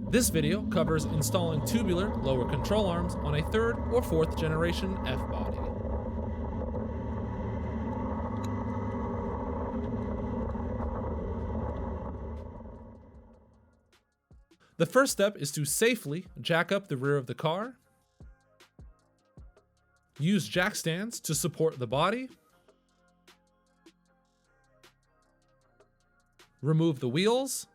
This video covers installing tubular lower control arms on a 3rd or 4th generation F-body. The first step is to safely jack up the rear of the car. Use jack stands to support the body. Remove the wheels.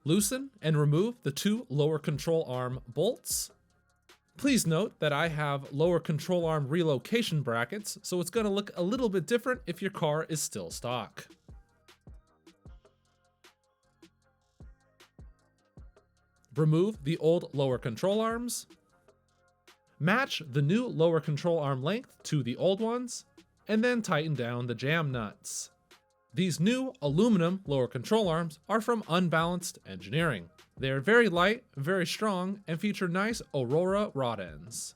Loosen and remove the 2 lower control arm bolts. Please note that I have lower control arm relocation brackets, so it's going to look a little bit different if your car is still stock. Remove the old lower control arms. Match the new lower control arm length to the old ones, and then tighten down the jam nuts. These new aluminum lower control arms are from Unbalanced Engineering. They are very light, very strong, and feature nice Aurora rod ends.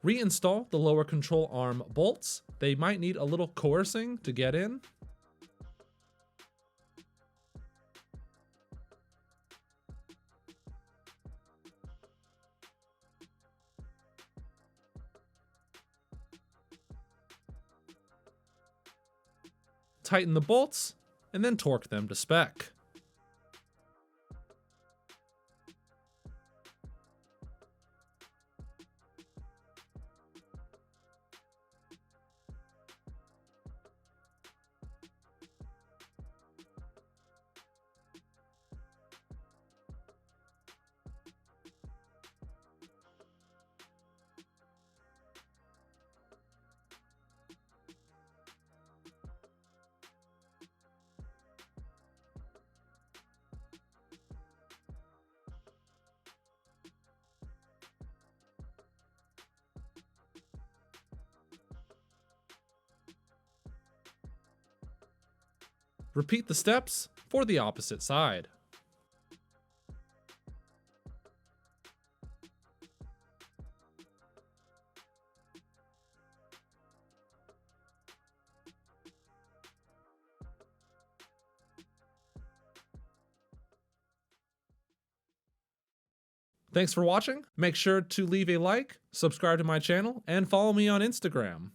Reinstall the lower control arm bolts. They might need a little coercing to get in. Tighten the bolts and then torque them to spec. Repeat the steps for the opposite side. Thanks for watching. Make sure to leave a like, subscribe to my channel, and follow me on Instagram.